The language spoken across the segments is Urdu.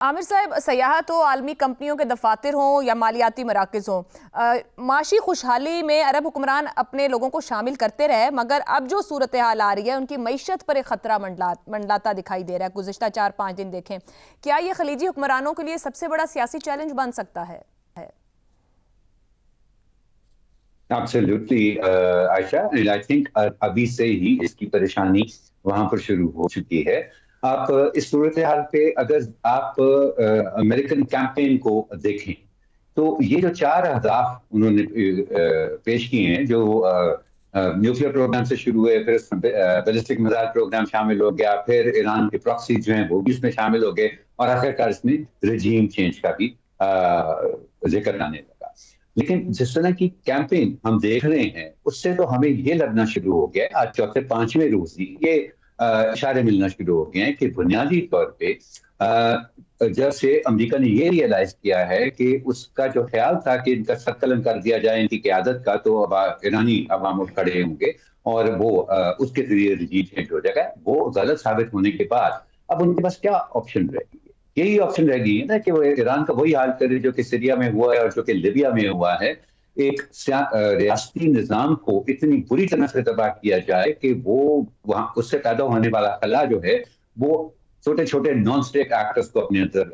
عامر صاحب، سیاحت ہو، عالمی کمپنیوں کے دفاتر ہوں یا مالیاتی مراکز ہوں، معاشی خوشحالی میں عرب حکمران اپنے لوگوں کو شامل کرتے رہے، مگر اب جو صورتحال آ رہی ہے ان کی معیشت پر ایک خطرہ منڈلاتا دکھائی دے رہا ہے۔ گزشتہ 4-5 دن دیکھیں، کیا یہ خلیجی حکمرانوں کے لیے سب سے بڑا سیاسی چیلنج بن سکتا ہے؟ Absolutely, Aisha. I think ابھی سے ہی اس کی پریشانی وہاں پر شروع ہو چکی ہے. آپ اس صورتحال پہ اگر آپ امریکن کیمپین کو دیکھیں تو یہ جو 4 اہداف انہوں نے پیش کیے ہیں، جو نیوکلیر پروگرام سے شروع ہوئے، پھر بیلسٹک میزائل پروگرام شامل ہو گیا، پھر ایران کے پراکسی جو ہیں وہ بھی اس میں شامل ہو گئے، اور آخرکار اس میں رجیم چینج کا بھی ذکر آنے لگا. لیکن جس طرح کی کیمپین ہم دیکھ رہے ہیں اس سے تو ہمیں یہ لگنا شروع ہو گیا، آج چوتھے 5ویں روز ہی یہ اشارے ملنا شروع ہو گئے ہیں کہ بنیادی طور پہ جب سے امریکہ نے یہ ریئلائز کیا ہے کہ اس کا جو خیال تھا کہ ان کا سرقلم کر دیا جائے ان کی قیادت کا، تو اب ایرانی عوام اٹھ کھڑے ہوں گے اور وہ اس کے ذریعے رجیم چینج ہو جائے گا، وہ غلط ثابت ہونے کے بعد اب ان کے پاس کیا آپشن رہے گی؟ یہی آپشن رہ گئی ہے نا کہ وہ ایران کا وہی حال کرے جو کہ سیریا میں ہوا ہے اور جو کہ لیبیا میں ہوا ہے. ایک ریاستی نظام کو اتنی بری طرح سے تباہ کیا جائے کہ وہ وہاں اس سے پیدا ہونے والا خلا جو ہے وہ چھوٹے چھوٹے نان اسٹیٹ ایکٹرز کو اپنے اندر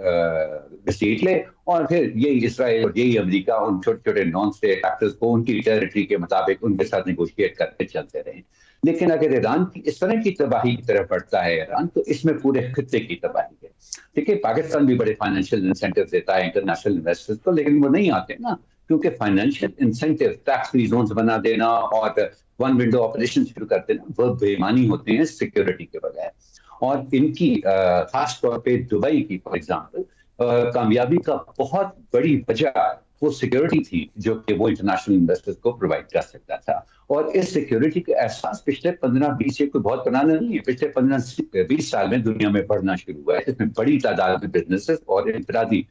گھسیٹ لے، اور پھر یہی اسرائیل اور یہی امریکہ ان چھوٹے چھوٹے نان اسٹیٹ ایکٹرز کو ان کی ٹیریٹری کے مطابق ان کے ساتھ نیگوشیٹ کرتے چلتے رہیں. لیکن اگر ایران کی اس طرح کی تباہی کی طرف بڑھتا ہے ایران، تو اس میں پورے خطے کی تباہی ہے. دیکھیے، پاکستان بھی بڑے فائنینشیل انسینٹیو دیتا ہے انٹرنیشنل انویسٹرز کو، لیکن وہ نہیں آتے نا، کیونکہ financial incentive, tax free zones بنا دینا اور ون ونڈو آپریشن شروع کر دینا، وہ بے ایمانی ہوتے ہیں سیکیورٹی کے بغیر. اور ان کی خاص طور پہ دبئی کی فار ایگزامپل کامیابی کا بہت بڑی وجہ وہ سیکیورٹی تھی جو کہ وہ انٹرنیشنل انویسٹرز کو پرووائڈ کر سکتا تھا. اور اس سیکیورٹی کا احساس پچھلے 15-20 سے کوئی بہت پرانا نہیں ہے، پچھلے 15-20 سال میں دنیا میں بڑھنا شروع ہوا ہے. اس میں بڑی تعداد میں بزنسز اور انفرادی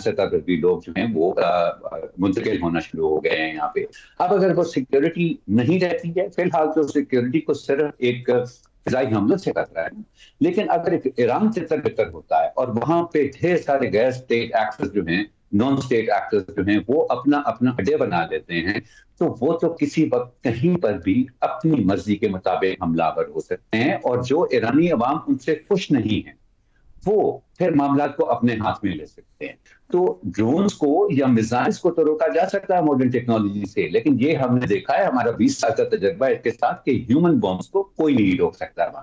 سطح پر بھی لوگ جو ہیں وہ منتقل ہونا شروع ہو گئے ہیں یہاں پہ. اب اگر وہ سیکیورٹی نہیں رہتی ہے، فی الحال تو سیکیورٹی کو صرف ایک فضائی حملوں سے خطرہ ہے، لیکن اگر ایران سے بہتر ہوتا ہے اور وہاں پہ ڈھیر سارے غیر اسٹیٹ ایکٹرز جو ہیں، نان اسٹیٹ ایکٹرز جو ہیں، وہ اپنا اڈے بنا لیتے ہیں، تو وہ تو کسی وقت کہیں پر بھی اپنی مرضی کے مطابق حملہ آور ہو سکتے ہیں، اور جو ایرانی عوام ان سے خوش نہیں ہیں وہ پھر معاملات کو اپنے ہاتھ میں لے سکتے ہیں. تو ڈرونز کو یا میزائلز کو تو روکا جا سکتا ہے ماڈرن ٹیکنالوجی سے، لیکن یہ ہم نے دیکھا ہے، ہمارا 20 سال کا تجربہ اس کے ساتھ، کہ ہیومن بامز کو کوئی نہیں روک سکتا.